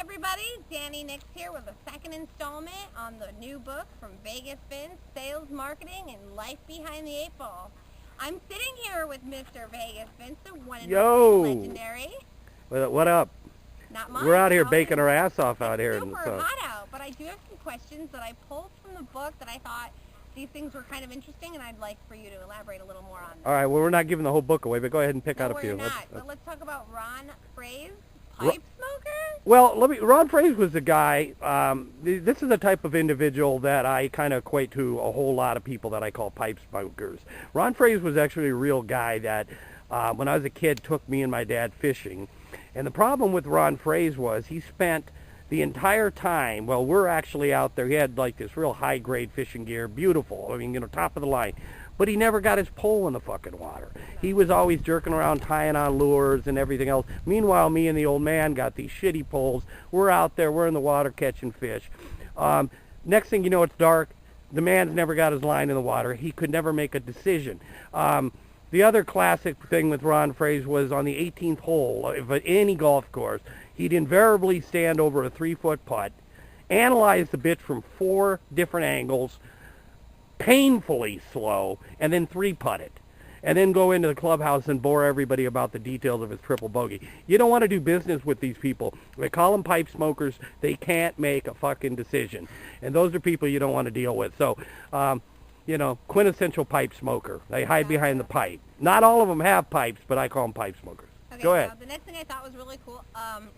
everybody, Dani Nixx here with a second installment on the new book from Vegas Vince, Sales, Marketing, and Life Behind the Eight Ball. I'm sitting here with Mr. Vegas Vince, the one and only legendary. What up? Not much. We're out here baking our ass off out here. It's super hot out, but I do have some questions that I pulled from the book that I thought these things were kind of interesting, and I'd like for you to elaborate a little more on them. All right, well, we're not giving the whole book away, but go ahead and pick out a few. No, we're not, but let's talk about Ron Fraze, pipe smoker? Well, Ron Fraze was a guy, this is a type of individual that I kind of equate to a whole lot of people that I call pipe smokers. Ron Fraze was actually a real guy that, when I was a kid, took me and my dad fishing. And the problem with Ron Fraze was he spent the entire time, well, we're actually out there, he had like this real high-grade fishing gear, beautiful, I mean, top of the line. But he never got his pole in the fucking water. He was always jerking around, tying on lures and everything else. Meanwhile, me and the old man got these shitty poles. We're out there, we're in the water catching fish. Next thing you know, it's dark. The man's never got his line in the water. He could never make a decision. The other classic thing with Ron Fraze was on the 18th hole of any golf course, he'd invariably stand over a 3-foot putt, analyze the bitch from 4 different angles, painfully slow, and then 3-putt it. And then go into the clubhouse and bore everybody about the details of his triple bogey. You don't want to do business with these people. They call them pipe smokers. They can't make a fucking decision. And those are people you don't want to deal with. So, you know, quintessential pipe smoker. They hide behind the pipe. Not all of them have pipes, but I call them pipe smokers. Okay, go ahead. The next thing I thought was really cool,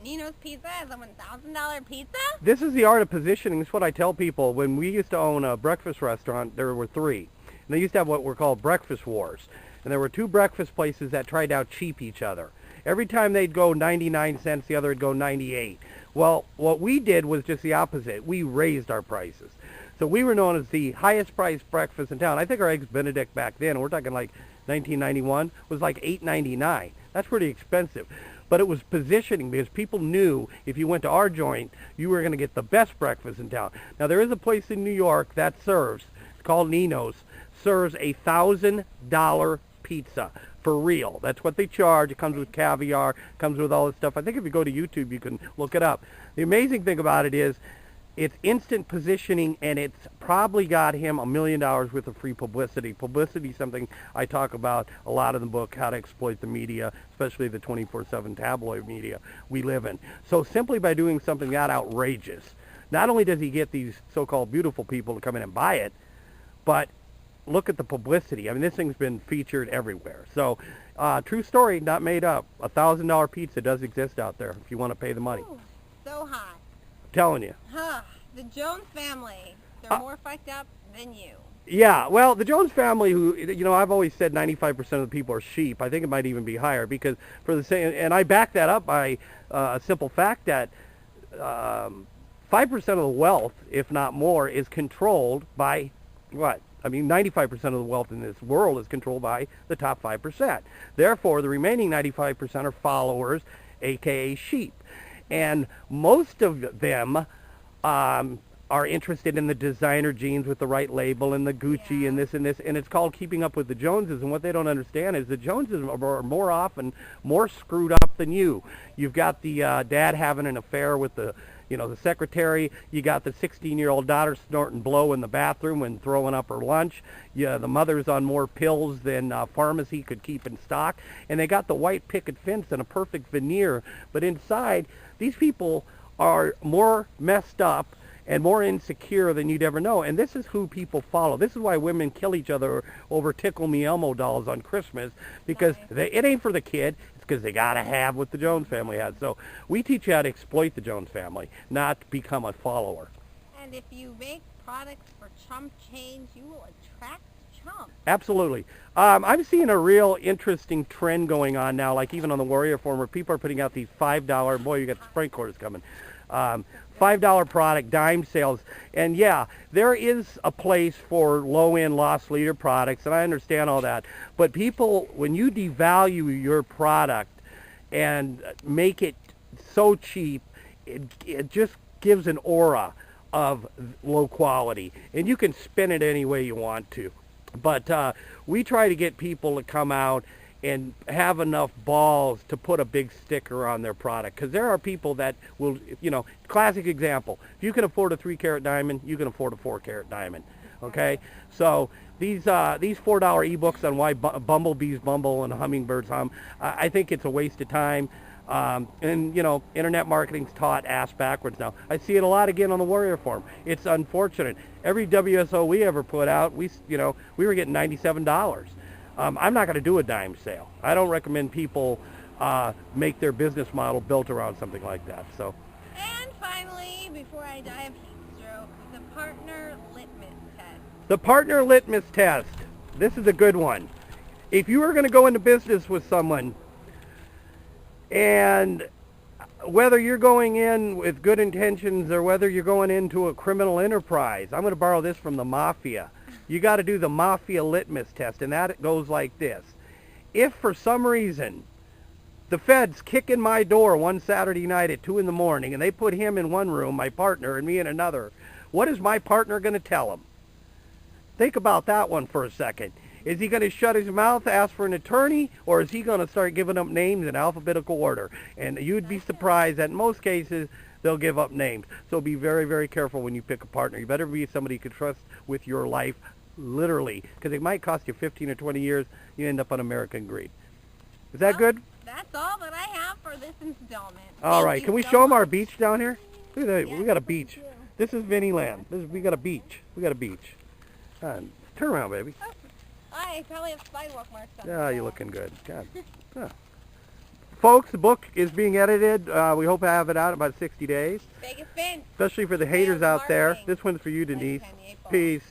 Nino's Pizza has a $1,000 pizza? This is the art of positioning. This is what I tell people. When we used to own a breakfast restaurant, there were 3. And they used to have what were called breakfast wars. And there were 2 breakfast places that tried to out-cheap each other. Every time they'd go 99 cents, the other would go 98. Well, what we did was just the opposite. We raised our prices. So we were known as the highest priced breakfast in town. I think our Eggs Benedict back then, we're talking like 1991, was like $8.99. That's pretty expensive. But it was positioning because people knew if you went to our joint, you were going to get the best breakfast in town. Now, there is a place in New York that serves, it's called Nino's, serves a $1,000 pizza for real. That's what they charge. It comes with caviar, comes with all this stuff. I think if you go to YouTube, you can look it up. The amazing thing about it is it's instant positioning, and it's probably got him $1 million worth of free publicity. Publicity is something I talk about a lot in the book, how to exploit the media, especially the 24/7 tabloid media we live in. So simply by doing something that outrageous, not only does he get these so-called beautiful people to come in and buy it, but look at the publicity. I mean, this thing's been featured everywhere. So, true story, not made up. $1,000 pizza does exist out there if you want to pay the money. Ooh, so hot. Telling you. Huh. The Jones family, they're more fucked up than you. Yeah, well, the Jones family, who, you know, I've always said 95% of the people are sheep. I think it might even be higher because for the same, and I back that up by a simple fact that 5% of the wealth, if not more, is controlled by what? I mean, 95% of the wealth in this world is controlled by the top 5%. Therefore, the remaining 95% are followers, aka sheep. And most of them are interested in the designer jeans with the right label and the Gucci and this, and it's called keeping up with the Joneses. And what they don't understand is the Joneses are more often more screwed up than you. You've got the dad having an affair with the secretary. You got the 16-year-old daughter snorting blow in the bathroom and throwing up her lunch. Yeah, the mother's on more pills than pharmacy could keep in stock. And they got the white picket fence and a perfect veneer. But inside, these people are more messed up and more insecure than you'd ever know. And this is who people follow. This is why women kill each other over Tickle Me Elmo dolls on Christmas, because it ain't for the kid. It's because they got to have what the Jones family had. So we teach you how to exploit the Jones family, not become a follower. And if you make products for chump change, you will attract chumps. Absolutely. I'm seeing a real interesting trend going on now, like even on the Warrior Forum, where people are putting out these $5, boy, you got the sprinklers coming, $5 product, dime sales. And yeah, there is a place for low-end loss leader products, and I understand all that. But people, when you devalue your product and make it so cheap, it just gives an aura of low quality. And you can spin it any way you want to. But we try to get people to come out and have enough balls to put a big sticker on their product. Because there are people that will, you know, classic example. If you can afford a 3-carat diamond, you can afford a 4-carat diamond. Okay? So these $4 ebooks on why bumblebees bumble and hummingbirds hum, I think it's a waste of time. And, you know, internet marketing's taught ass backwards now. I see it a lot again on the Warrior Forum. It's unfortunate. Every WSO we ever put out, we were getting $97. I'm not going to do a dime sale. I don't recommend people make their business model built around something like that. So. And finally, before I die of heat stroke, the partner litmus test. The partner litmus test. This is a good one. If you are going to go into business with someone, and whether you're going in with good intentions or whether you're going into a criminal enterprise, I'm going to borrow this from the mafia. You got to do the mafia litmus test, and that goes like this. If for some reason the feds kick in my door one Saturday night at 2 in the morning and they put him in one room, my partner, and me in another, what is my partner going to tell him? Think about that one for a second. Is he going to shut his mouth, ask for an attorney, or is he going to start giving up names in alphabetical order? And you'd be surprised that in most cases they'll give up names. So be very, very careful when you pick a partner. You better be somebody you can trust with your life, literally, because it might cost you 15 or 20 years. You end up on American Greed. Is that good? That's all that I have for this installment. All right. Can we show them our beach down here? Look at that. Yeah, we got a beach. This is Vinny Land. We got a beach. We got a beach. Turn around, baby. Oh, I probably have sidewalk marks on. Yeah, you're looking good. God. Yeah. Folks, the book is being edited. We hope to have it out in about 60 days. Vegas Vince. Especially for the haters Sales out there. marketing. This one's for you, Denise. Behind the 8 ball. Peace.